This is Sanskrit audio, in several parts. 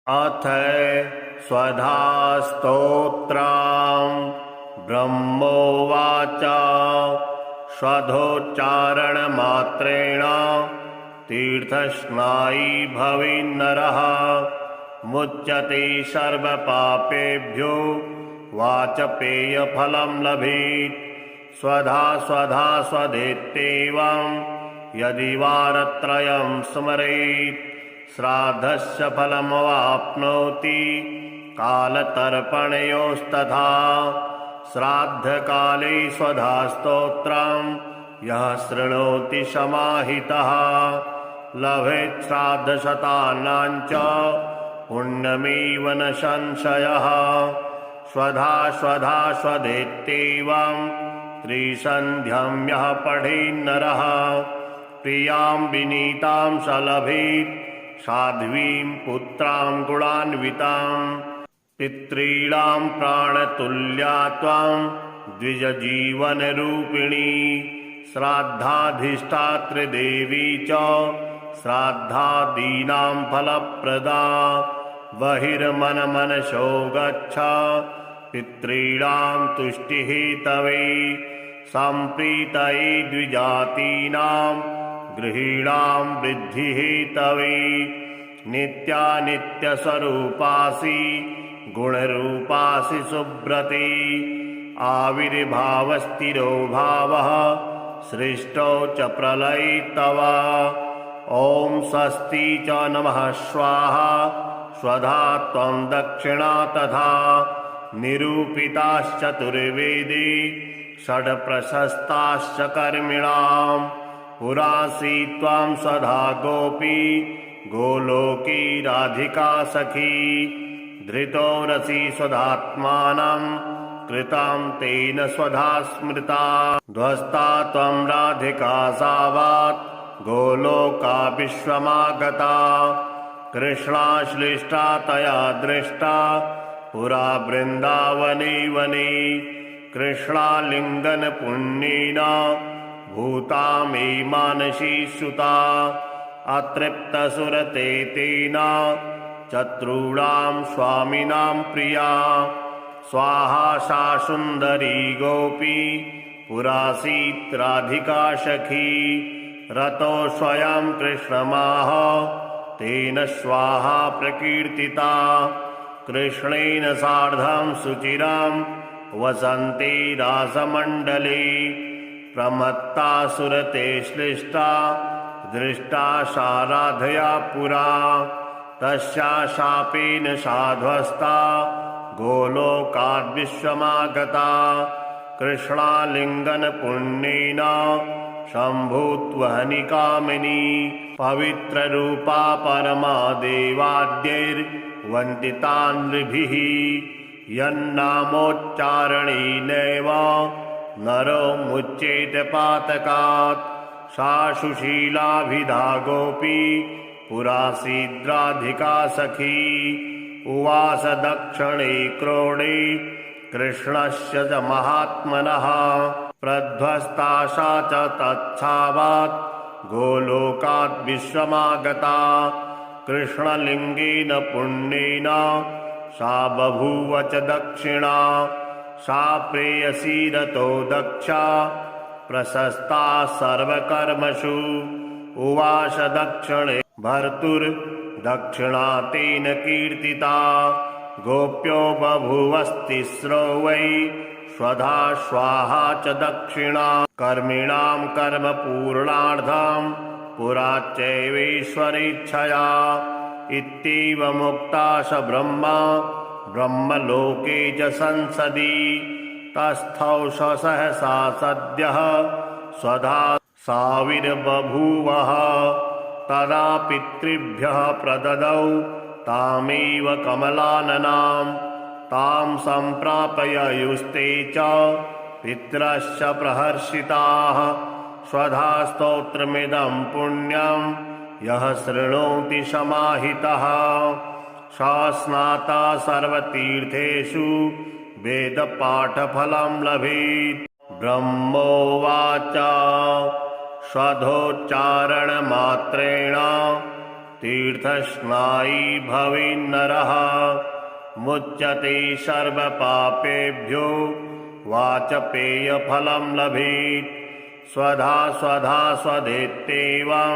अथ स्वधास्तोत्रम् ब्रह्मोवाच स्वधोच्चारणमात्रेण तीर्थस्नायी भवेन्नरः मुच्यते सर्वपापेभ्यो वाचपेयफलं लभेत्। स्वधा स्वधा स्वधेत्येवं यदि वारत्रयं स्मरेत् श्राद्धस्य फलमवाप्नोति कालतर्पणयोस्तथा। श्राद्धकाले स्वधास्तोत्रं यः शृणोति समाहितः लभेत् श्राद्धशतानां च पुण्यमेव न संशयः। स्वधा स्वधा स्वधेत्येवं त्रिसन्ध्यं यः पठेन्नरः प्रियां विनीतां स लभेत् साध्वीं पुत्रां गुणान्वितां। पितॄणां प्राणतुल्या त्वां द्विजजीवनरूपिणी श्राद्धाधिष्ठातृदेवी च श्राद्धादीनां फलप्रदा। बहिर्मनमनसो गच्छ पितॄणां तुष्टिहेतवे सम्प्रीतये द्विजातीनां गृहीणां वृद्धिहेतवे। नित्यानित्यस्वरूपासि गुणरूपासि सुब्रते आविर्भावस्थिरो भावः सृष्टौ च प्रलये तव। ॐ स्वस्ति च नमः स्वाहा स्वधा त्वं दक्षिणा तथा निरूपिताश्चतुर्वेदे षड्प्रशस्ताश्च कर्मिणां। पुरासी त्वां स्वधा गोपी गोलोकी राधिका सखी धृतो रसि स्वधात्मानं कृतां तेन स्वधा स्मृता। ध्वस्ता त्वं राधिका सावात् गोलोका विश्वमागता कृष्णाश्लिष्टा तया दृष्टा पुरा वृन्दावने वने। कृष्णालिङ्गन पुण्येन भूता मे मानसी सुता अतृप्तसुरते तेन चतुर्णां स्वामिनां प्रिया। स्वाहा सा सुन्दरी गोपी पुरासीत् राधिका सखी रतो स्वयं कृष्णमाह तेन स्वाहा प्रकीर्तिता। कृष्णेन सार्धं सुचिरां वसन्ते रासमण्डले प्रमत्ता सुरते श्लिष्टा दृष्टा सा राधया पुरा। तस्या शापेन साध्वस्ता गोलोकाद्विश्वमागता कृष्णालिङ्गन पुण्येन शम्भुत्वहनिकामिनी। पवित्ररूपा परमा देवाद्यैर्वन्दिता नृभिः यन्नामोच्चारणेनैव नरो मुच्येत पातकात्। सा सुशीलाभिधा गोपी पुरासीद्राधिका सखी उवास दक्षिणे क्रोडे कृष्णस्य च महात्मनः। प्रध्वस्ता सा च तच्छावात् गोलोकात् विश्वमागता कृष्णलिङ्गेन पुण्येन सा बभूव च दक्षिणा। सा प्रेयसी रतो दक्षा प्रशस्ता सर्वकर्मसु उवास दक्षिणे भर्तुर्दक्षिणा तेन कीर्तिता। गोप्यो बभूवस्तिस्रो वै स्वधा स्वाहा च दक्षिणा। कर्मिणां कर्मपूर्णार्थं पुरा चैवेश्वरेच्छया इत्येवमुक्ता स ब्रह्मा ब्रह्मलोके च संसदि। तस्थौ स सहसा सद्यः स्वधा साविर्बभूवः। तदा पितृभ्यः प्रददौ तामेव कमलाननां तां सम्प्रापययुस्ते च पितरश्च प्रहर्षिताः। स्वधा स्तोत्रमिदं पुण्यं यः शृणोति समाहितः सा स्नाता सर्वतीर्थेषु वेदपाठफलं लभेत्। ब्रह्मोवाच स्वधोच्चारणमात्रेण तीर्थस्नायी भवेन्नरः मुच्यते सर्वपापेभ्यो वाचपेयफलं लभेत् स्वधा स्वधा स्वधेत्येवं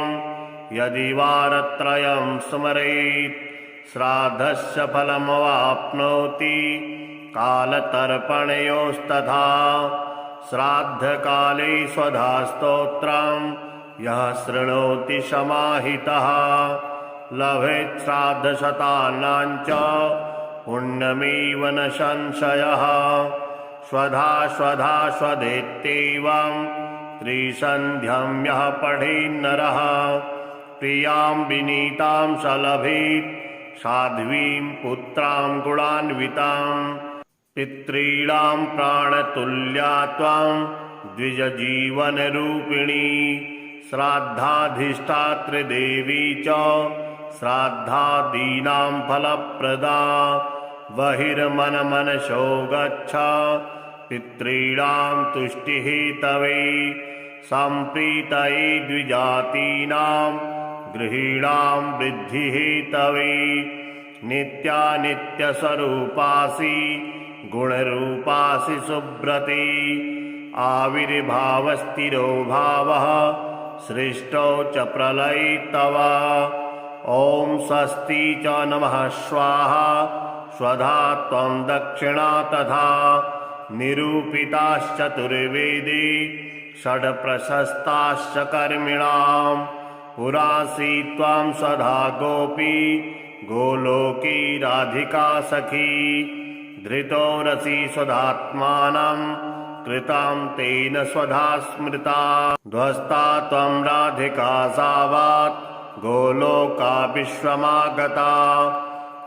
यदि वारत्रयं स्मरेत् श्राद्धस्य फलमवाप्नोति कालतर्पणयोस्तथा श्राद्धकाले स्वधा स्तोत्रं यः शृणोति समाहितः लभेत् श्राद्धशतानां च पुण्यमेव न संशयः स्वधा स्वधा स्वधेत्येवं त्रिसन्ध्यं यः पठेन्नरः प्रियां विनीतां स लभेत् साध्वीं पुत्रां गुणान्वितां पितॄणां प्राणतुल्या त्वां द्विजजीवनरूपिणी श्राद्धाधिष्ठातृदेवी च श्राद्धादीनां फलप्रदा बहिर्मनमनसो गच्छ पितॄणां तुष्टिहेतवे सम्प्रीतये द्विजातीनां गृहीणां वृद्धिहेतवे नित्यानित्यस्वरूपासि गुणरूपासि सुब्रते आविर्भावस्थिरो भावः सृष्टौ च प्रलये तव ॐ स्वस्ति च नमः स्वाहा स्वधा त्वं दक्षिणा तथा निरूपिताश्चतुर्वेदे षड्प्रशस्ताश्च कर्मिणां पुरासी त्वां स्वधा गोपी गोलोकी राधिका सखी धृतो रसि स्वधात्मानं कृतां तेन स्वधा स्मृता ध्वस्ता त्वं राधिका सावात् गोलोका विश्वमागता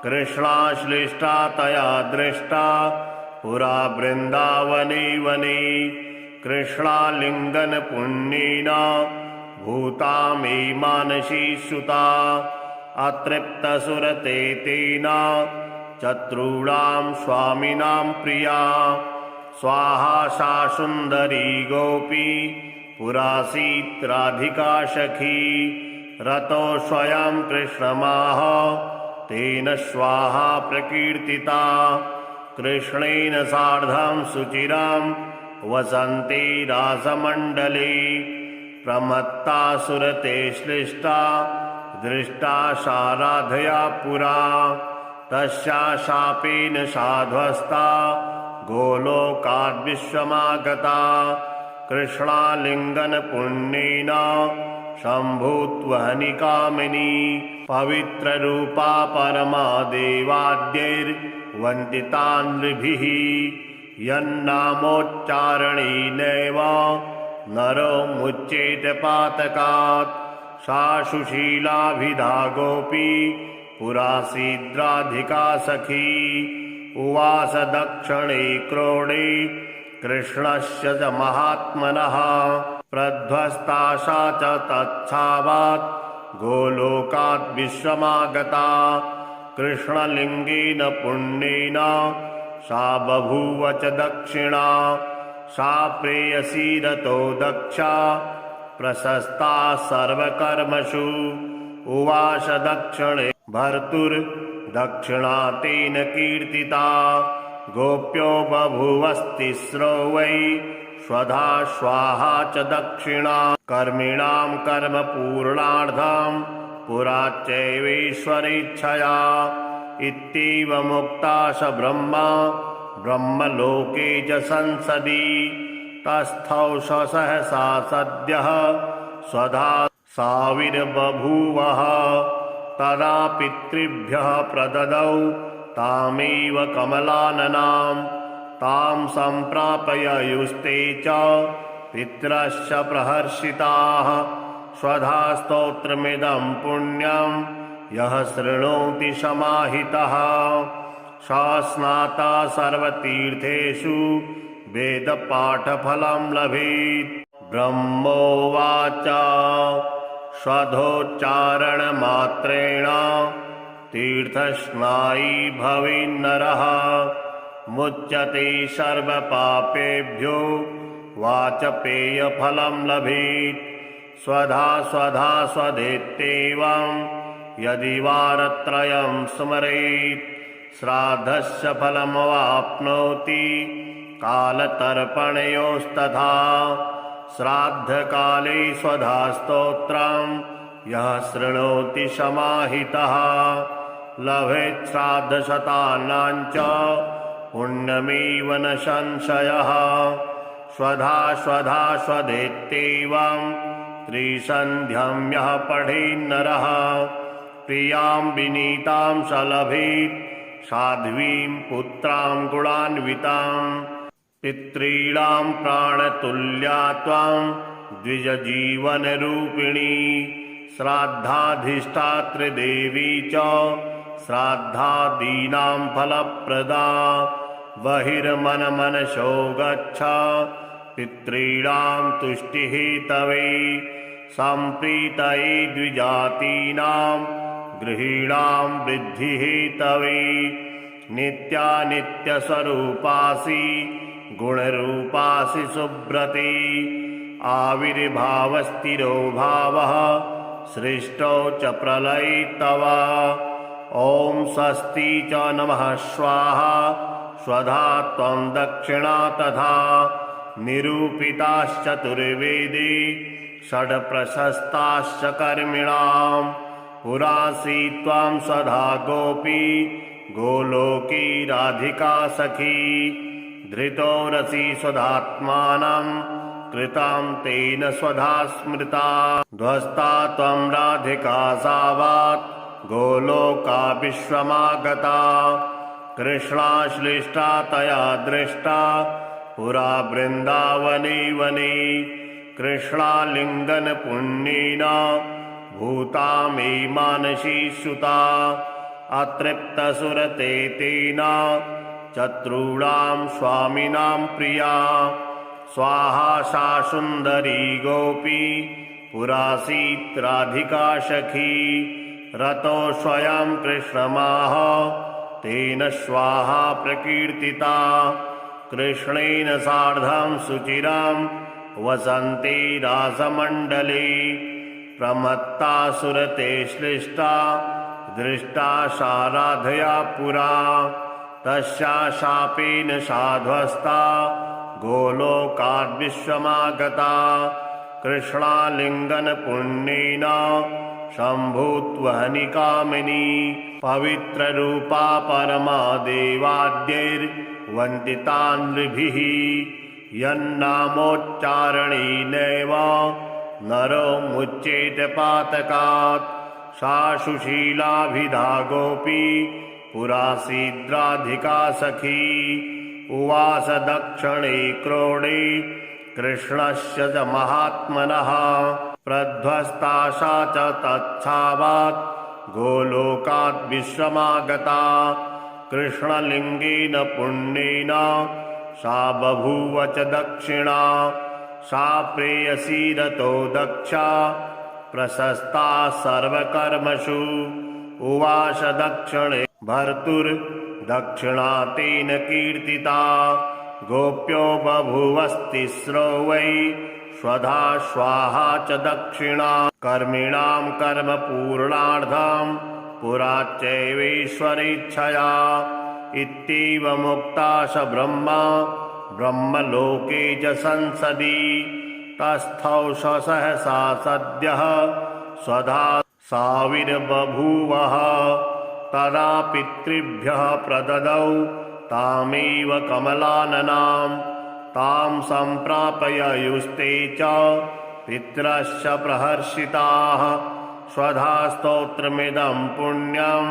कृष्णाश्लिष्टा तया दृष्टा पुरा वृन्दावने वने कृष्णालिङ्गन पुण्येन भूता मे मानसी सुता अतृप्तसुरते तेन चतुर्णां स्वामिनां प्रिया स्वाहा सा सुन्दरी गोपी पुरासीत् राधिका सखी रतो स्वयं कृष्णमाह तेन स्वाहा प्रकीर्तिता कृष्णेन सार्धं सुचिरां वसन्ते रासमण्डले प्रमत्ता सुरते श्लिष्टा दृष्टा सा राधया पुरा तस्या शापेन साध्वस्ता गोलोकाद्विश्वमागता कृष्णालिङ्गन पुण्येन शम्भुत्वहनिकामिनी पवित्ररूपा परमा देवाद्यैर्वन्दिता नृभिः यन्नामोच्चारणेनैव नरो मुच्येत पातकात् सा सुशीलाभिधा गोपी पुरासीद्राधिका सखी उवास दक्षिणे क्रोडे कृष्णस्य च महात्मनः प्रध्वस्ता सा च तच्छावात् गोलोकात् विश्वमागता कृष्णलिङ्गेन पुण्येन सा बभूव च दक्षिणा सा प्रेयसी रतो दक्षा प्रशस्ता सर्वकर्मसु उवास दक्षिणे भर्तुर्दक्षिणा तेन कीर्तिता गोप्यो बभूवस्तिस्रो वै स्वधा स्वाहा च दक्षिणा कर्मिणां कर्मपूर्णार्थं पुरा चैवेश्वरेच्छया इत्येवमुक्ता स ब्रह्मा ब्रह्मलोके च संसदि तस्थौ स सहसा सद्यः स्वधा साविर्बभूवः तदा पितृभ्यः प्रददौ तामेव कमलाननां तां सम्प्रापययुस्ते च पितरश्च प्रहर्षिताः स्वधा स्तोत्रमिदं पुण्यं यः शृणोति समाहितः सा स्नाता सर्वतीर्थेषु वेदपाठफलं लभेत् ब्रह्मोवाच स्वधोच्चारणमात्रेण तीर्थस्नायी भवेन्नरः मुच्यते सर्वपापेभ्यो वाचपेयफलं लभेत् स्वधा स्वधा स्वधेत्येवं यदि वारत्रयं स्मरेत् श्राद्धस्य फलमवाप्नोति कालतर्पणयोस्तथा श्राद्धकाले स्वधास्तोत्रं यः शृणोति समाहितः लभेत् श्राद्धशतानां च पुण्यमेव न संशयः स्वधा स्वधा स्वधेत्येवं त्रिसन्ध्यं यः पठेन्नरः प्रियां विनीतां स लभेत् साध्वीं पुत्रां गुणान्वितां पितॄणां प्राणतुल्या त्वां द्विजजीवनरूपिणी श्राद्धाधिष्ठातृदेवी च श्राद्धादीनां फलप्रदा बहिर्मनमनसो गच्छ पितॄणां तुष्टिहेतवे सम्प्रीतये द्विजातीनां गृहीणां वृद्धिहेतवे नित्यानित्यस्वरूपासि गुणरूपासि सुब्रते आविर्भावस्थिरो भावः सृष्टौ च प्रलये तव ॐ स्वस्ति च नमः स्वाहा स्वधा त्वं दक्षिणा तथा निरूपिताश्चतुर्वेदे षड्प्रशस्ताश्च कर्मिणां पुरासी त्वां स्वधा गोपी गोलोकी राधिका सखी धृतो रसि स्वधात्मानं कृतां तेन स्वधा स्मृता ध्वस्ता त्वं राधिका सावात् गोलोका विश्वमागता कृष्णाश्लिष्टा तया दृष्टा पुरा वृन्दावने वने कृष्णालिङ्गन पुण्येन भूता मे मानसी सुता अतृप्तसुरते तेन चतुर्णां स्वामिनां प्रिया स्वाहा सा सुन्दरी गोपी पुरासीत् राधिका सखी रतो स्वयं कृष्णमाह तेन स्वाहा प्रकीर्तिता कृष्णेन सार्धं सुचिरां वसन्ते रासमण्डले प्रमत्ता सुरते श्लिष्टा दृष्टा सा राधया पुरा तस्या शापेन साध्वस्ता गोलोकाद्विश्वमागता कृष्णालिङ्गन पुण्येन शम्भुत्वहनि कामिनी पवित्ररूपा परमा देवाद्यैर्वन्दिता नृभिः यन्नामोच्चारणेनैव नरो मुच्येत पातकात् सा सुशीलाभिधा गोपी पुरासीद्राधिका सखी उवास दक्षिणे क्रोडे कृष्णस्य च महात्मनः प्रध्वस्ता सा च तच्छावात् गोलोकात् विश्वमागता कृष्णलिङ्गेन पुण्येन सा बभूव च दक्षिणा सा प्रेयसी रतो दक्षा प्रशस्ता सर्वकर्मसु उवास दक्षिणे भर्तुर्दक्षिणा तेन कीर्तिता गोप्यो बभूवस्तिस्रो वै स्वधा स्वाहा च दक्षिणा कर्मिणां कर्मपूर्णार्थं पुरा चैवेश्वरेच्छया इत्येव मुक्ता स ब्रह्मा ब्रह्मलोके च संसदि तस्थौ स सहसा सद्यः स्वधा साविर्बभूवः तदा पितृभ्यः प्रददौ तामेव कमलाननां तां सम्प्रापययुस्ते च पितरश्च प्रहर्षिताः स्वधा स्तोत्रमिदं पुण्यं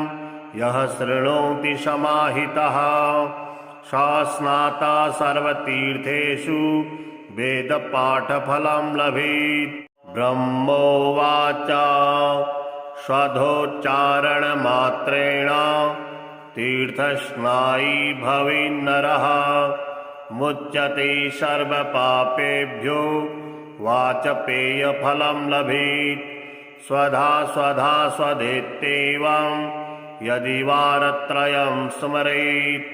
यः शृणोति समाहितः सा स्नाता सर्वतीर्थेषु वेदपाठफलं लभेत् ब्रह्मोवाच स्वधोच्चारणमात्रेण तीर्थस्नायी भवेन्नरः मुच्यते सर्वपापेभ्यो वाचपेयफलं लभेत् स्वधा स्वधा स्वधेत्येवं यदि वारत्रयं स्मरेत्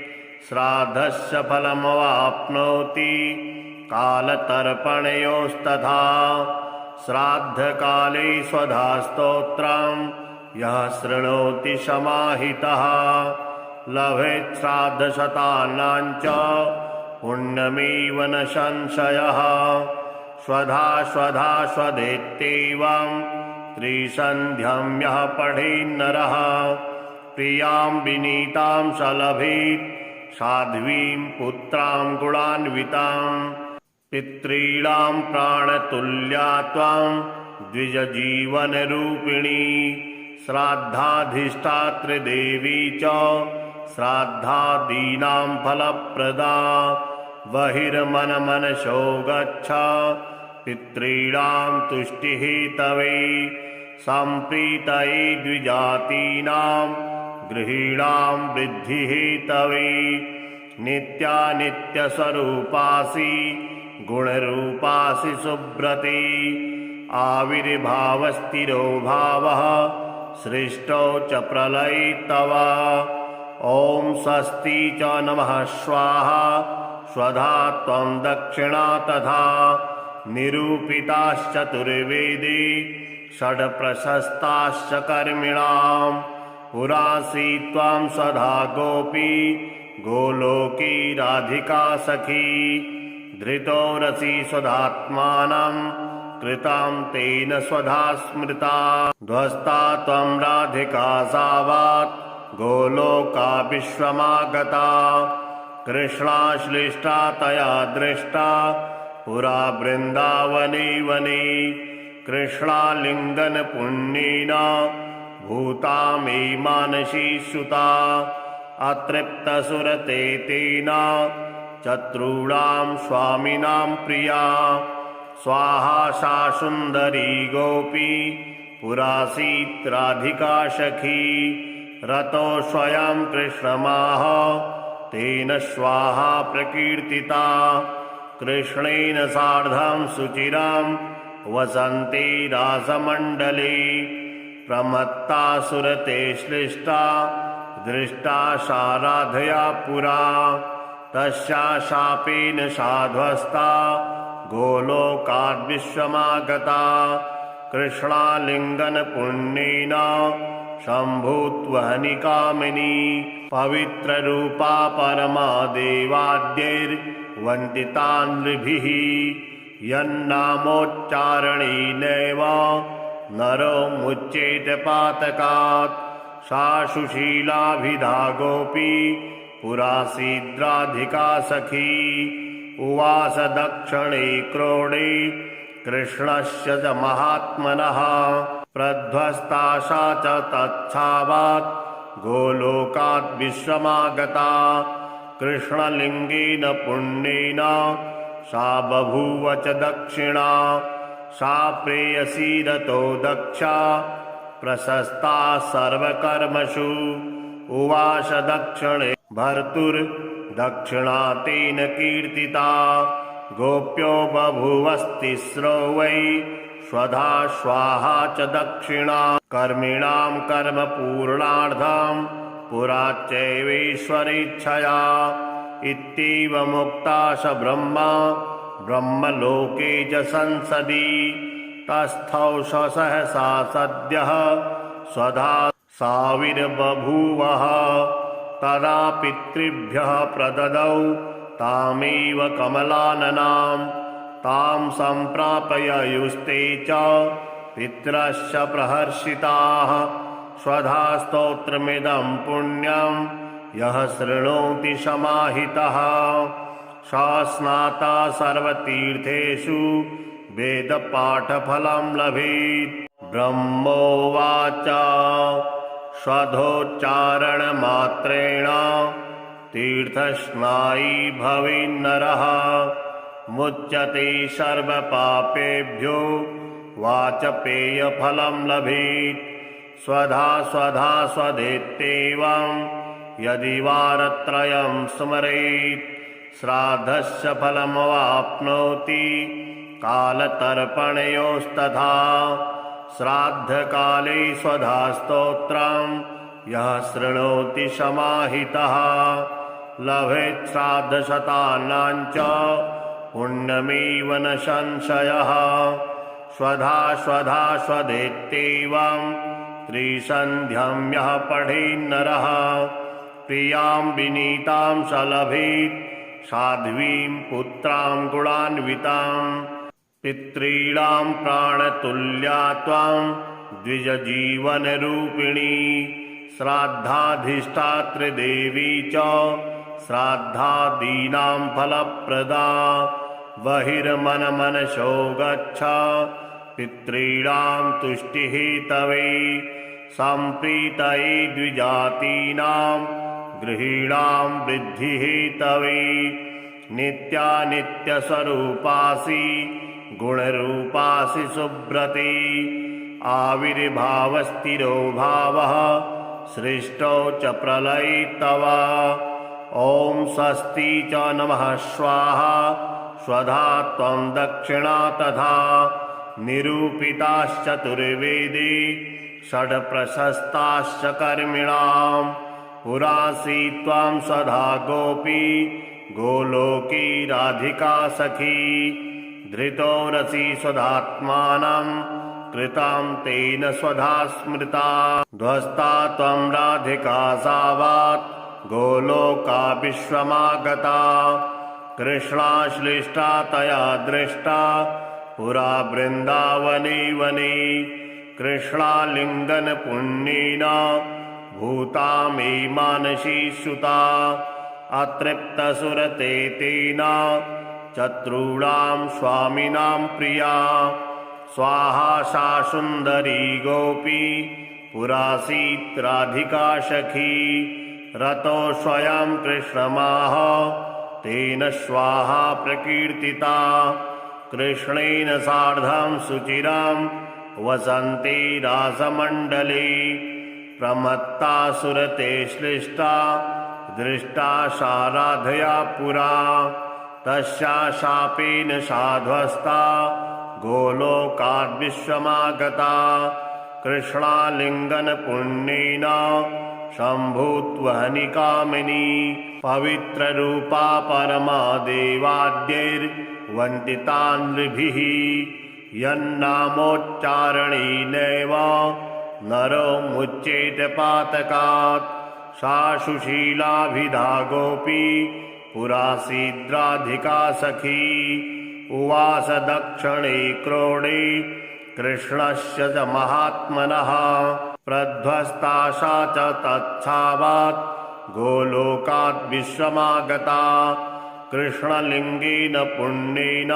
श्राद्धस्य फलमवाप्नोति कालतर्पणयोस्तथा श्राद्धकाले स्वधा स्तोत्रं यः शृणोति समाहितः लभेत् श्राद्धशतानां च पुण्यमेव न संशयः। स्वधा स्वधा स्वधेत्येवं त्रिसन्ध्यं यः पठेन्नरः प्रियां विनीतां स लभेत् साध्वीं पुत्रां गुणान्वितां। पितॄणां प्राणतुल्या त्वां द्विजजीवनरूपिणी श्राद्धाधिष्ठातृदेवी च श्राद्धादीनां फलप्रदा। बहिर्मनमनसो गच्छ पितॄणां तुष्टिहेतवे सम्प्रीतये द्विजातीनां गृहीणां वृद्धिहेतवे। नित्यानित्यस्वरूपासि गुणरूपासि सुब्रते आविर्भावस्थिरो भावः सृष्टौ च प्रलये तव। ॐ स्वस्ति च नमः स्वाहा स्वधा त्वं दक्षिणा तथा निरूपिताश्चतुर्वेदे षड्प्रशस्ताश्च कर्मिणां। पुरासी त्वां स्वधा गोपी गोलोकी राधिका सखी। धृतो रसि स्वधात्मानं कृतां तेन स्वधा स्मृता। ध्वस्ता त्वं राधिका सावात् गोलोका विश्वमागता। कृष्णाश्लिष्टा तया दृष्टा पुरा वृन्दावने वने। कृष्णालिङ्गन पुण्येन भूता मे मानसी सुता। अतृप्तसुरते तेन चतुर्णां स्वामिनां प्रिया। स्वाहा सा सुन्दरी गोपी पुरासीत् राधिका सखी। रतो स्वयं कृष्णमाह तेन स्वाहा प्रकीर्तिता। कृष्णेन सार्धं सुचिरां वसन्ते रासमण्डले। प्रमत्ता सुरते श्लिष्टा दृष्टा सा राधया पुरा। तस्या शापेन साध्वस्ता गोलोकाद्विश्वमागता। कृष्णालिङ्गन पुण्येन शम्भुत्वहनिकामिनी। पवित्ररूपा परमा देवाद्यैर्वन्दिता नृभिः। यन्नामोच्चारणेनैव नरो मुच्येत पातकात्। सा सुशीलाभिधा गोपी पुरासीद्राधिका सखी। उवास दक्षिणे क्रोडे कृष्णस्य च महात्मनः। प्रध्वस्ता सा च तच्छावात् गोलोकात् विश्वमागता। कृष्णलिङ्गेन पुण्येन सा बभूव च दक्षिणा। सा प्रेयसी रतो दक्षा प्रशस्ता सर्वकर्मसु। उवास दक्षिणे भर्तुर्दक्षिणा तेन कीर्तिता। गोप्यो बभूवस्तिस्रो वै स्वधा स्वाहा च दक्षिणा। कर्मिणां कर्मपूर्णार्थं पुरा चैवेश्वरेच्छया। इत्येवमुक्ता स ब्रह्मा ब्रह्मलोके च संसदि। तस्थौ स सहसा सद्यः स्वधा साविर्बभूवः। तदा पितृभ्यः प्रददौ तामेव कमलाननां। तां सम्प्रापययुस्ते च पितरश्च प्रहर्षिताः। स्वधा स्तोत्रमिदं पुण्यं यः शृणोति समाहितः। सा स्नाता सर्वतीर्थेषु वेदपाठफलं लभेत्। ब्रह्मोवाच स्वधोच्चारणमात्रेण तीर्थस्नायी भवेन्नरः। मुच्यते सर्वपापेभ्यो वाचपेयफलं लभेत्। स्वधा स्वधा स्वधेत्येवं यदि वारत्रयं स्मरेत्। श्राद्धस्य फलमवाप्नोति कालतर्पणयोस्तथा। श्राद्धकाले स्वधा स्तोत्रं यः शृणोति समाहितः। लभेत् श्राद्धशतानां च पुण्यमेव न संशयः। स्वधा स्वधा स्वधेत्येवं त्रिसन्ध्यं यः पठेन्नरः प्रियां विनीतां स लभेत् साध्वीं पुत्रां गुणान्वितां पितॄणां प्राणतुल्या त्वां द्विजजीवनरूपिणी श्राद्धाधिष्ठातृदेवी च श्राद्धादीनां फलप्रदा बहिर्मनमनसो गच्छ पितॄणां तुष्टिहेतवे सम्प्रीतये द्विजातीनां गृहीणां वृद्धिहेतवे नित्यानित्यस्वरूपासि गुणरूपासि सुब्रते आविर्भावस्थिरो भावः सृष्टौ च प्रलये तव ॐ स्वस्ति च नमः स्वाहा स्वधा त्वं दक्षिणा तथा निरूपिताश्चतुर्वेदे षड्प्रशस्ताश्च कर्मिणां पुरासि त्वां स्वधा गोपी गोलोकी राधिका सखी धृतो रसि स्वधात्मानं कृतां तेन स्वधा स्मृता ध्वस्ता त्वं राधिका सावात् गोलोका विश्वमागता कृष्णाश्लिष्टा तया दृष्टा पुरा वृन्दावने वने कृष्णालिङ्गन पुण्येन भूता मे मानसी सुता अतृप्तसुरते तेन चतुर्णां स्वामिनां प्रिया स्वाहा सा सुन्दरी गोपी पुरासीत् राधिका सखी रतो स्वयं कृष्णमाह तेन स्वाहा प्रकीर्तिता कृष्णेन सार्धं सुचिरां वसन्ते रासमण्डले प्रमत्ता सुरते श्लिष्टा दृष्टा सा राधया पुरा तस्या शापेन साध्वस्ता गोलोकाद्विश्वमागता कृष्णालिङ्गन पुण्येन शम्भुत्वहनिकामिनी पवित्ररूपा परमा देवाद्यैर्वन्दिता नृभिः यन्नामोच्चारणेनैव नरो मुच्येत पातकात् सा सुशीलाभिधा गोपी पुरासीद्राधिका सखी उवास दक्षिणे क्रोडे कृष्णस्य च महात्मनः प्रध्वस्ता सा च तच्छावात् गोलोकात् विश्वमागता कृष्णलिङ्गेन पुण्येन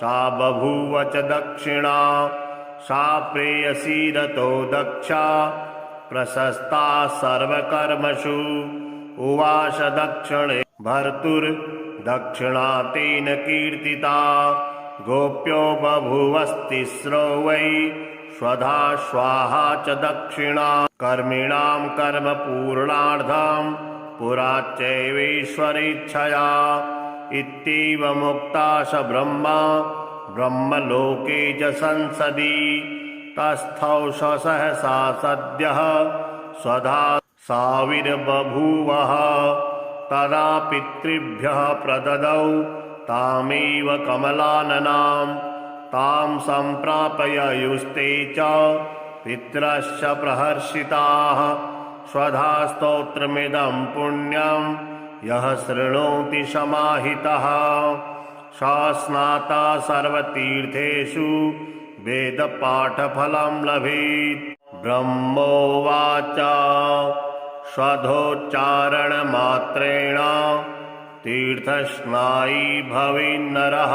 सा बभूव च दक्षिणा सा प्रेयसी रतो दक्षा प्रशस्ता सर्वकर्मसु उवास दक्षिणे भर्तुर्दक्षिणा तेन कीर्तिता गोप्यो बभूवस्तिस्रो वै स्वधा स्वाहा च दक्षिणा कर्मिणां कर्मपूर्णार्थं पुरा चैवेश्वरेच्छया इत्येवमुक्ता स ब्रह्मा ब्रह्मलोके च संसदि तस्थौ स सहसा सद्यः स्वधा साविर्बभूवः तदा पितृभ्यः प्रददौ तामेव कमलाननां तां सम्प्रापययुस्ते च पितरश्च प्रहर्षिताः स्वधा स्तोत्रमिदं पुण्यं यः शृणोति समाहितः सा स्नाता सर्वतीर्थेषु वेदपाठफलं लभेत् ब्रह्मोवाच स्वधोच्चारणमात्रेण तीर्थस्नायी भवेन्नरः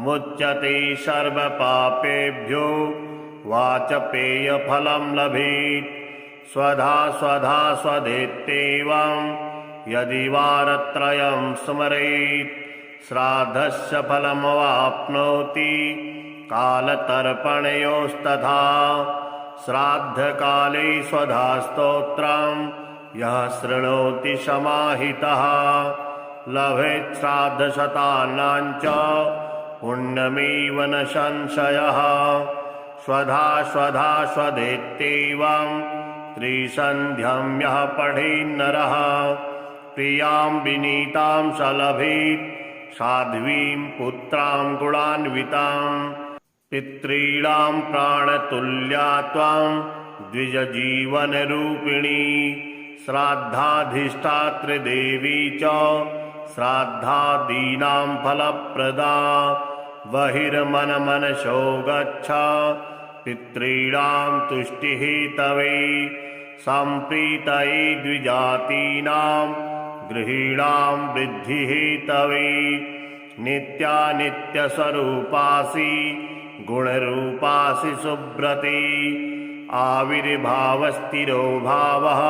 मुच्यते सर्वपापेभ्यो वाचपेयफलं लभेत् स्वधा स्वधा स्वधेत्येवं यदि वारत्रयं स्मरेत् श्राद्धस्य फलमवाप्नोति कालतर्पणयोस्तथा श्राद्धकाले स्वधा स्तोत्रं यः शृणोति समाहितः लभेत् श्राद्धशतानां च पुण्यमेव न संशयः स्वधा स्वधा स्वधेत्येवं त्रिसन्ध्यं यः पठेन्नरः प्रियां विनीतां स लभेत् साध्वीं पुत्रां गुणान्वितां पितॄणां प्राणतुल्या त्वां द्विजजीवनरूपिणी श्राद्धाधिष्ठात्री देवी च श्राद्धादीनां फलप्रदा बहिर्मनमनसो गच्छ पितॄणां तुष्टिहेतवे सम्प्रीतये द्विजातीनां गृहीणां वृद्धिहेतवे नित्यानित्यस्वरूपासि गुणरूपासि सुब्रते आविर्भावस्थिरो भावः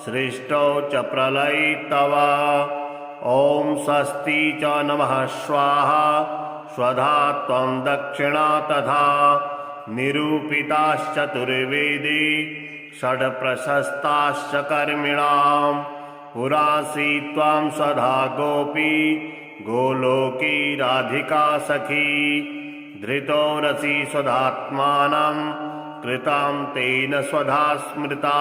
सृष्टौ च प्रलये तव ॐ स्वस्ति च नमः स्वाहा स्वधा त्वं दक्षिणा तथा निरूपिताश्चतुर्वेदे षड्प्रशस्ताश्च कर्मिणां पुरासि त्वां स्वधा गोपी गोलोकी राधिका सखी धृतो रसि स्वधात्मानं कृतां तेन स्वधा स्मृता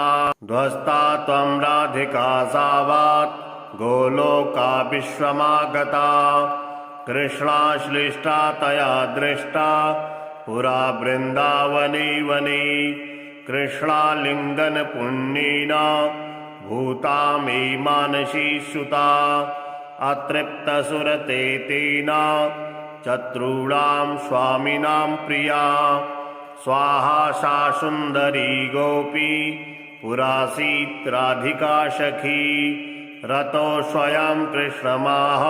ध्वस्ता त्वं राधिका सावात् गोलोका विश्वमागता कृष्णाश्लिष्टा तया दृष्टा पुरा वृन्दावने वने कृष्णालिङ्गन पुण्येन भूता मे मानसी सुता अतृप्तसुरते तेन चतुर्णां स्वामिनां प्रिया स्वाहा सा सुन्दरी गोपी पुरासीत् राधिका सखी रतो स्वयं कृष्णमाह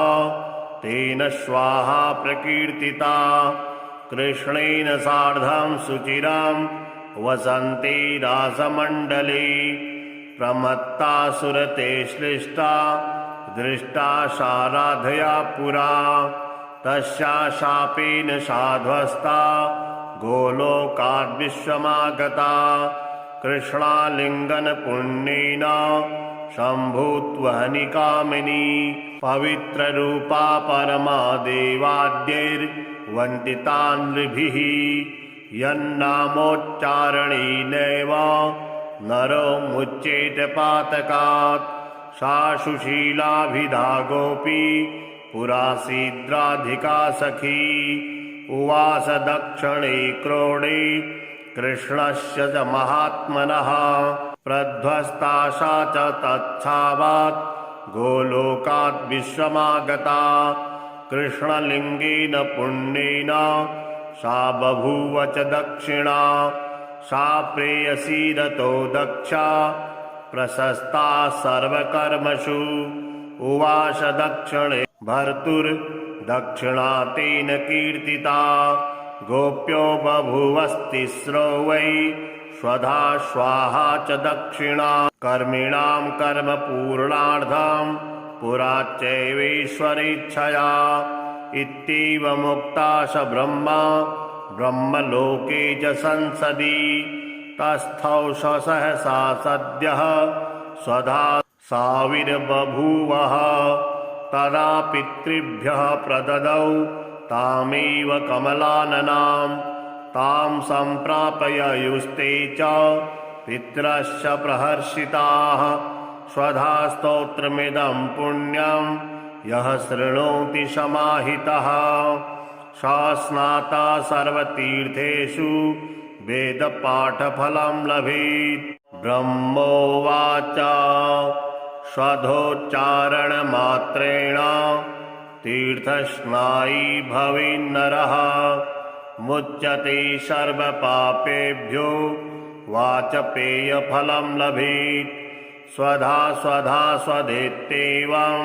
तेन स्वाहा प्रकीर्तिता कृष्णेन सार्धं सुचिरां वसन्ते रासमण्डले प्रमत्ता सुरते श्लिष्टा दृष्टा सा राधया पुरा तस्या शापेन साध्वस्ता गोलोकाद्विश्वमागता कृष्णालिङ्गन पुण्येन शम्भुत्वहनि कामिनी पवित्ररूपा परमा देवाद्यैर्वन्दिता नृभिः यन्नामोच्चारणेनैव नरो मुच्येत पातकात् सा सुशीलाभिधा गोपी पुरासीद्राधिका सखी उवास दक्षिणे क्रोडे कृष्णस्य च महात्मनः प्रध्वस्ता सा च तच्छावात् गोलोकात् विश्वमागता कृष्णलिङ्गेन पुण्येन सा बभूव च दक्षिणा सा प्रेयसी रतो दक्षा प्रशस्ता सर्वकर्मसु उवास दक्षिणे भर्तुर्दक्षिणा तेन कीर्तिता गोप्यो बभूवस्तिस्रो वै स्वधा स्वाहा च दक्षिणा कर्मिणां कर्म पूर्णार्थं पुरा चैवेश्वरेच्छया इत्येव मुक्ता स ब्रह्मा ब्रह्मलोके च संसदि तस्थौ स सहसा सद्यः स्वधा साविर्बभूवः तदा पितृभ्यः प्रददौ तामेव कमलाननां तां सम्प्रापययुस्ते च पितरश्च प्रहर्षिताः स्वधा स्तोत्रमिदं पुण्यं यः शृणोति समाहितः सा स्नाता सर्वतीर्थेषु वेदपाठफलं लभेत् ब्रह्मोवाच स्वधोच्चारणमात्रेण तीर्थस्नायी भवेन्नरः मुच्यते सर्वपापेभ्यो वाचपेयफलं लभेत् स्वधा स्वधा स्वधेत्येवं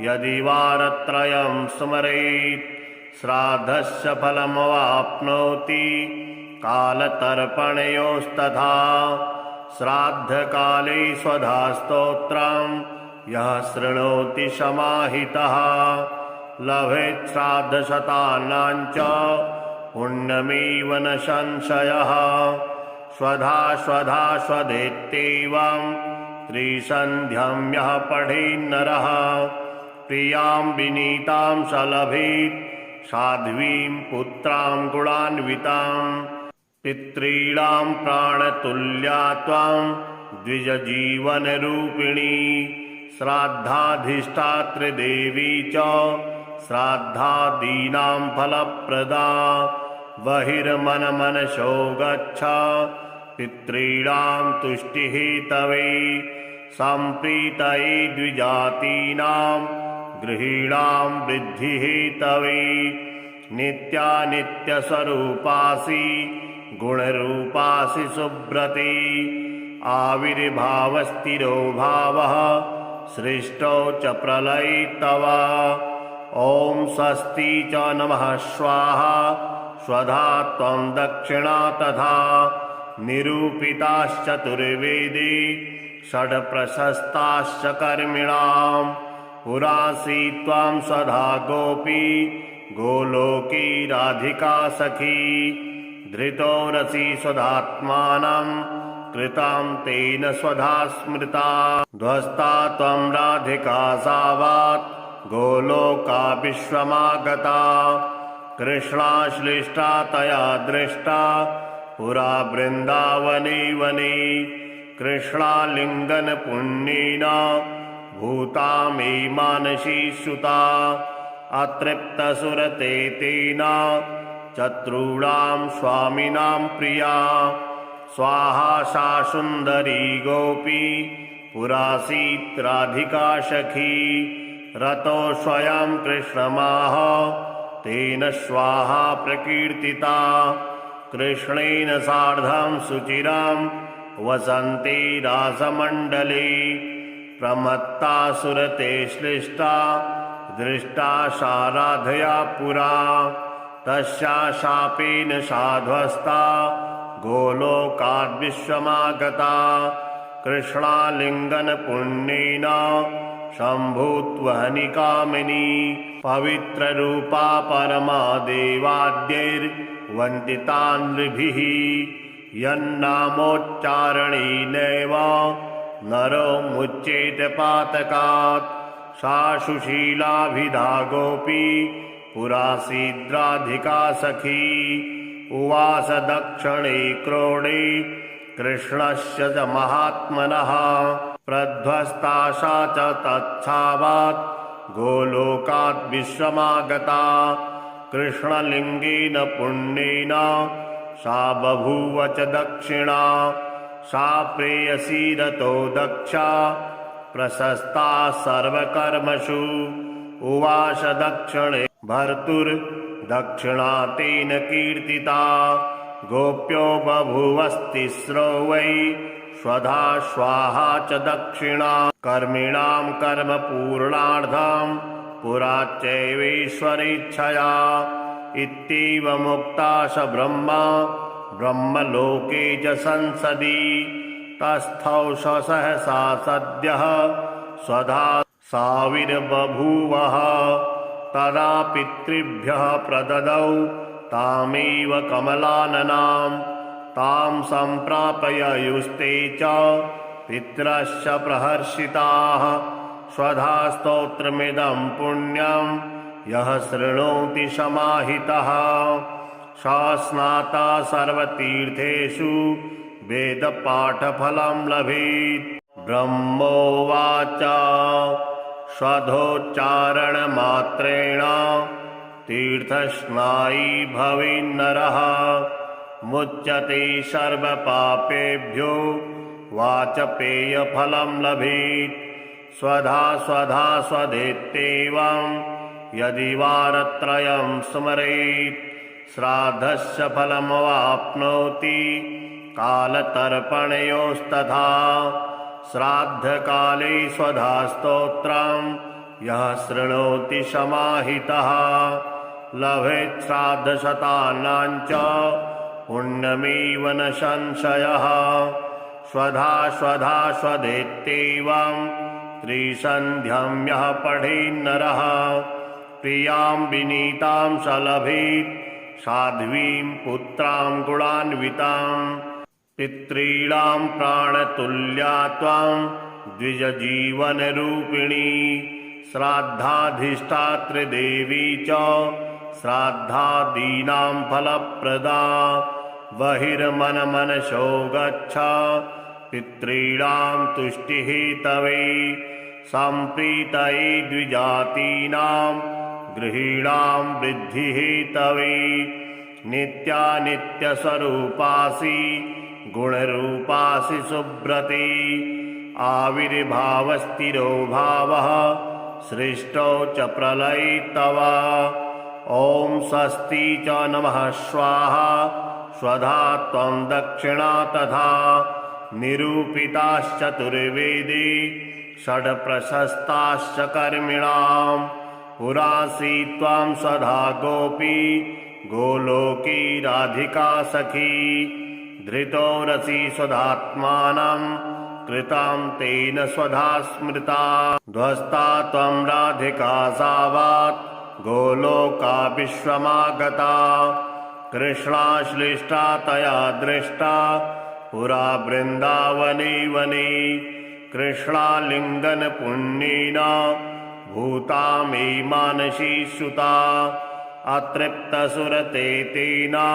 यदि वारत्रयं स्मरेत् श्राद्धस्य फलमवाप्नोति कालतर्पणयोस्तथा श्राद्धकाले स्वधा स्तोत्रं यः शृणोति समाहितः लभेत् श्राद्धशतानां च पुण्यमेव न संशयः स्वधा स्वधा स्वधेत्येवं त्रिसन्ध्यं यः पठेन्नरः प्रियां विनीतां स लभेत् साध्वीं पुत्रां गुणान्वितां पितॄणां प्राणतुल्या त्वां द्विजजीवनरूपिणी श्राद्धाधिष्ठात्री देवी च श्राद्धादीनां फलप्रदा बहिर्मनमनसो गच्छ पितॄणां तुष्टिहेतवे सम्प्रीतये द्विजातीनां गृहीणां वृद्धिहेतवे नित्यानित्यस्वरूपासि गुणरूपासि सुब्रते आविर्भावस्थिरो भावः सृष्टौ च प्रलये तव ॐ स्वस्ति च नमः स्वाहा स्वधा त्वं दक्षिणा तथा निरूपिताश्चतुर्वेदे षड्प्रशस्ताश्च कर्मिणां पुरासि त्वां स्वधा गोपी गोलोके राधिका सखी धृतो रसि स्वधात्मानं कृतां तेन स्वधा स्मृता ध्वस्ता त्वं राधिका सावात् गोलोका विश्वमागता कृष्णाश्लिष्टा तया दृष्टा पुरा वृन्दावने वने कृष्णालिङ्गन पुण्येन भूता मे मानसी श्रुता अतृप्तसुरते तेन चतुर्णां स्वामिनां प्रिया स्वाहा सा सुन्दरी गोपी पुरासीत् राधिका सखी रतो स्वयं कृष्णमाह तेन स्वाहा प्रकीर्तिता कृष्णेन सार्धं सुचिरां वसन्ते रासमण्डले प्रमत्ता सुरते श्लिष्टा दृष्टा सा राधया पुरा तस्या शापेन साध्वस्ता गोलोकाद्विश्वमागता कृष्णालिङ्गन पुण्येन शम्भुत्वहनिकामिनी पवित्ररूपा परमा देवाद्यैर्वन्दिता नृभिः यन्नामोच्चारणेनैव नरो मुच्येत पातकात् सा सुशीलाभिधा गोपी पुरासीद्राधिका सखी उवास दक्षिणे क्रोडे कृष्णस्य च महात्मनः प्रध्वस्ता सा च तच्छावात् गोलोकात् विश्वमागता कृष्णलिङ्गेन पुण्येन सा बभूव च दक्षिणा सा प्रेयसी रतो दक्षा प्रशस्ता सर्वकर्मसु उवास दक्षिणे भर्तुर्दक्षिणा तेन कीर्तिता गोप्यो बभूवस्तिस्रो वै स्वधा स्वाहा च दक्षिणा कर्मिणां कर्मपूर्णार्थं पुरा चैवेश्वरेच्छया इत्येव मुक्ता स ब्रह्मा ब्रह्मलोके च संसदि तस्थौ स सहसा सद्यः स्वधा साविर्बभूवः तदा पितृभ्यः प्रददौ तामेव कमलाननां तां सम्प्रापययुस्ते च पितरश्च प्रहर्षिताः स्वधा स्तोत्रमिदं पुण्यं यः शृणोति समाहितः सा स्नाता सर्वतीर्थेषु वेदपाठफलं लभेत् ब्रह्मोवाच स्वधोच्चारणमात्रेण तीर्थस्नायी भवेन्नरः मुच्यते सर्वपापेभ्यो वाचपेयफलं लभेत् स्वधा स्वधा स्वधेत्येवं यदि वारत्रयं स्मरेत् श्राद्धस्य फलमवाप्नोति कालतर्पणयोस्तथा श्राद्धकाले स्वधा स्तोत्रं यः शृणोति समाहितः लभेत् श्राद्धशतानां च पुण्यमेव न संशयः स्वधा स्वधा स्वधेत्येवं त्रिसन्ध्यं यः पठेन्नरः प्रियां विनीतां स लभेत् साध्वीं पुत्रां गुणान्वितां पितॄणां प्राणतुल्या त्वां द्विजजीवनरूपिणी श्राद्धाधिष्ठातृदेवी च श्राद्धादीनां फलप्रदा बहिर्मनमनसो गच्छ पितॄणां तुष्टिहेतवे सम्प्रीतये द्विजातीनां गृहीणां वृद्धिहेतवे नित्यानित्यस्वरूपासि गुणरूपासि सुब्रती आविर्भावस्तिरो भावः सृष्टौ च प्रलयितव ॐ स्वस्ति च नमः स्वाहा स्वधा त्वं दक्षिणा तथा निरूपिताश्चतुर्वेदे षड्प्रशस्ताश्च कर्मिणाम् पुरासी त्वां स्वधा गोपी गोलोकी राधिका सखी धृतो रसि स्वधात्मानं कृतां तेन स्वधा स्मृता ध्वस्ता त्वं राधिका सावात् गोलोका विश्वमागता कृष्णाश्लिष्टा तया दृष्टा पुरा वृन्दावने वने कृष्णालिङ्गन पुण्येना भूता मे मानसी सुता अतृप्तसुरते तेना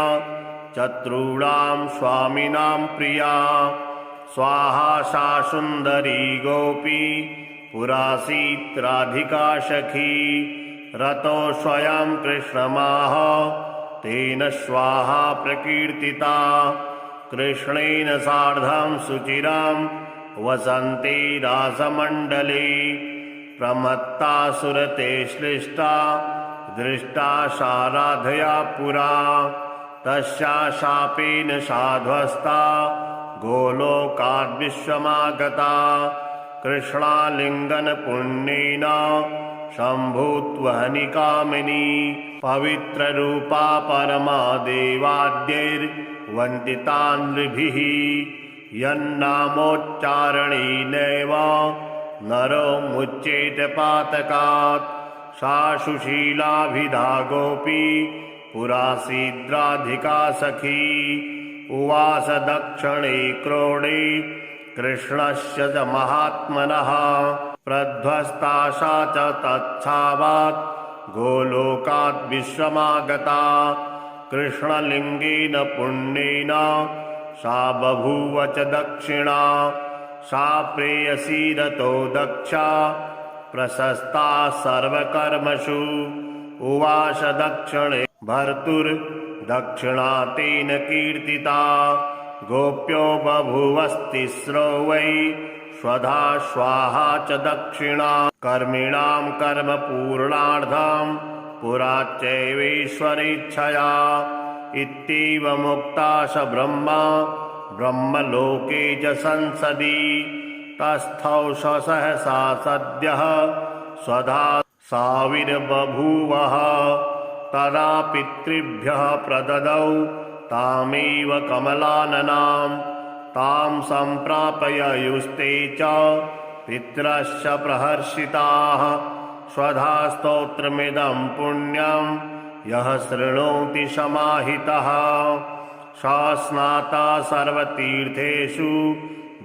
चतुर्णां स्वामिनां प्रिया स्वाहा सा सुन्दरी गोपी पुरासीत् राधिका सखी रतो स्वयं कृष्णमाह तेन स्वाहा प्रकीर्तिता कृष्णेन सार्धं सुचिरां वसन्ती रासमण्डले प्रमत्ता सुरते श्लिष्टा दृष्टा सा राधया पुरा तस्या शापेन साध्वस्ता गोलोकाद्विश्वमागता कृष्णालिङ्गन पुण्येन शम्भुत्वहनिकामिनी पवित्ररूपा परमा देवाद्यैर्वन्दिता नृभिः यन्नामोच्चारणेनैव नरो मुच्येत पातकात् सा सुशीलाभिधा गोपी पुरासीद्राधिका सखी उवास दक्षिणे क्रोडे कृष्णस्य च महात्मनः प्रध्वस्ता सा च तच्छावात् गोलोकात् विश्वमागता कृष्णलिङ्गेन पुण्येन सा बभूव च दक्षिणा सा प्रेयसी रतो दक्षा प्रशस्ता सर्वकर्मसु उवास दक्षिणे भर्तुर्दक्षिणा तेन कीर्तिता गोप्यो बभूवस्तिस्रो वै स्वधा स्वाहा च दक्षिणा कर्मिणां कर्म पूर्णार्थं पुरा चैवेश्वरेच्छया इत्येवमुक्ता स ब्रह्मा ब्रह्मलोके च संसदि तस्थौ स सहसा सद्यः स्वधा साविर्बभूवः तदा पितृभ्यः प्रददौ तामेव कमलाननां तां सम्प्रापययुस्ते च पितरश्च प्रहर्षिताः स्वधा स्तोत्रमिदं पुण्यं यः शृणोति समाहितः सा स्नाता सर्वतीर्थेषु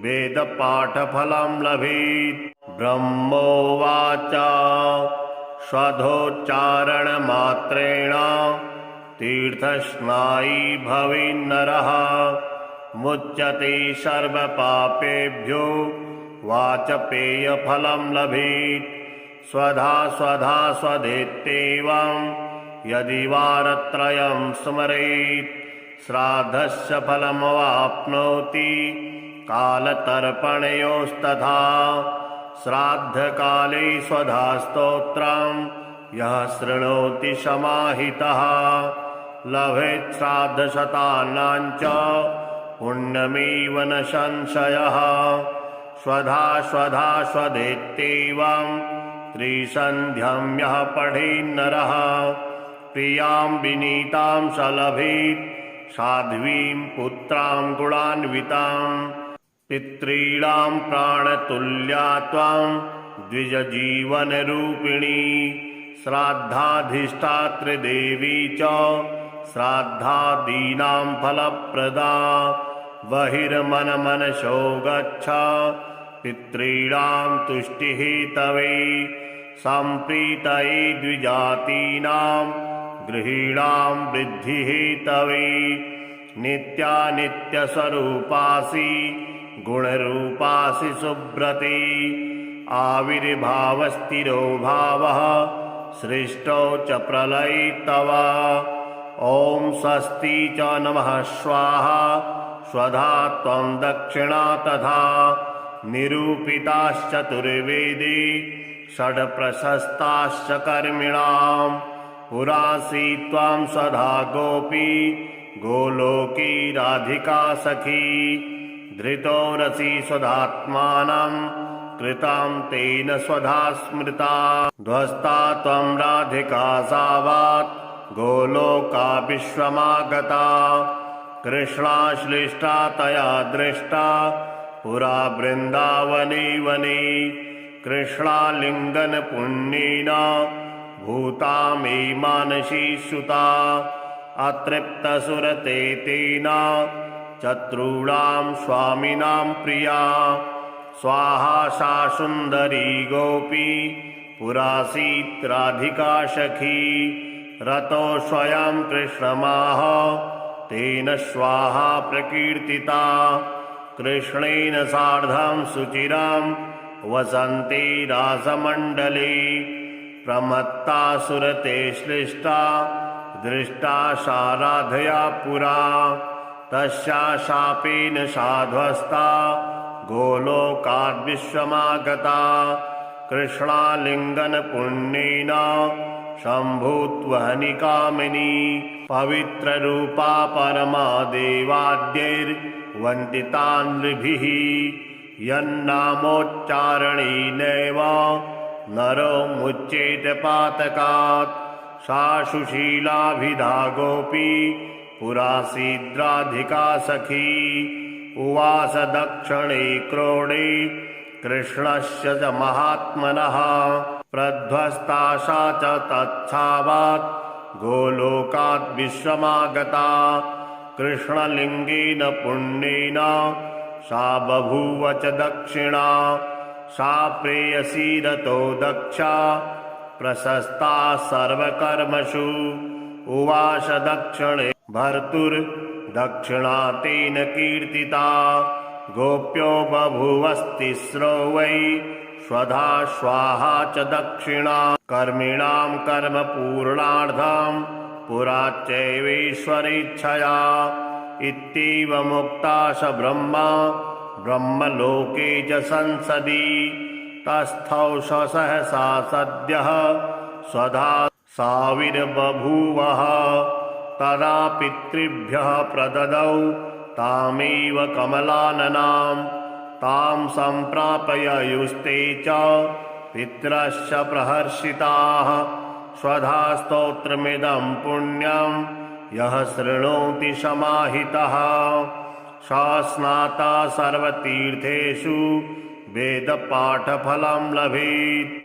वेदपाठफलं लभेत् ब्रह्मोवाच स्वधोच्चारणमात्रेण तीर्थस्नायी भवेन्नरः मुच्यते सर्वपापेभ्यो वाचपेयफलं लभेत् स्वधा स्वधा स्वधेत्येवं यदि वारत्रयं स्मरेत् श्राद्धस्य फलमवाप्नोति कालतर्पणयोस्तथा श्राद्धकाले स्वधा स्तोत्रं यः शृणोति समाहितः लभेत् श्राद्धशतानां च पुण्यमेव न संशयः स्वधा स्वधा स्वधेत्येवं त्रिसन्ध्यं यः पठेन्नरः प्रियां विनीतां स लभेत् साध्वीं पुत्रां गुणान्वितां पितॄणां प्राणतुल्या त्वां द्विजजीवनरूपिणी श्राद्धाधिष्ठातृदेवी च श्राद्धादीनां फलप्रदा बहिर्मनमनसो गच्छ पितॄणां तुष्टिहेतवे सम्प्रीतये द्विजातीनां गृहीणां वृद्धिहेतवे नित्यानित्यस्वरूपासि गुणरूपासि सुब्रते आविर्भावस्तिरो भावः सृष्टौ च प्रलयितव ॐ स्वस्ति च नमः स्वाहा स्वधा त्वं दक्षिणा तथा निरूपिताश्चतुर्वेदे षड्प्रशस्ताश्च कर्मिणां पुरासी त्वां स्वधा गोपी गोलोकी राधिका सखी धृतो रसि स्वधात्मानं कृतां तेन स्वधा स्मृता ध्वस्ता त्वं राधिका सावात् गोलोका विश्वमागता कृष्णाश्लिष्टा तया दृष्टा पुरा वृन्दावने वने कृष्णालिङ्गन पुण्येना भूता मे मानसी सुता अतृप्तसुरते तेन चतुर्णां स्वामिनां प्रिया स्वाहा सा सुन्दरी गोपी पुरासीत् राधिका सखी रतो स्वयं कृष्णमाह तेन स्वाहा प्रकीर्तिता कृष्णेन सार्धं सुचिरां वसन्ती रासमण्डले प्रमत्ता सुरते श्लिष्टा दृष्टा सा राधया पुरा तस्या शापेन साध्वस्ता गोलोकाद्विश्वमागता कृष्णालिङ्गन पुण्येन शम्भुत्वहनिकामिनी पवित्ररूपा परमा देवाद्यैर्वन्दिता नृभिः यन्नामोच्चारणेनैव नरो मुच्येत पातकात् सा सुशीलाभिधा गोपी पुरासीद्राधिका सखी उवास दक्षिणे क्रोडे कृष्णस्य च महात्मनः प्रध्वस्ता सा च तच्छावात् गोलोकात् विश्वमागता कृष्णलिङ्गेन पुण्येन सा बभूव च दक्षिणा सा प्रेयसी रतो दक्षा प्रशस्ता सर्वकर्मसु उवास दक्षिणे भर्तुर्दक्षिणा तेन कीर्तिता गोप्यो बभूवस्तिस्रो वै स्वधा स्वाहा च दक्षिणा कर्मिणां कर्मपूर्णार्थं पुरा चैवेश्वरेच्छया इत्येव मुक्ता स ब्रह्मा ब्रह्मलोके च संसदि तस्थौ स सहसा सद्यः स्वधा साविर्बभूवः तदा पितृभ्यः प्रददौ तामेव कमलाननां तां सम्प्रापययुस्ते च पितरश्च प्रहर्षिताः स्वधा स्तोत्रमिदं पुण्यं यः शृणोति समाहितः सा स्नाता सर्वतीर्थेषु वेदपाठफलं लभेत्।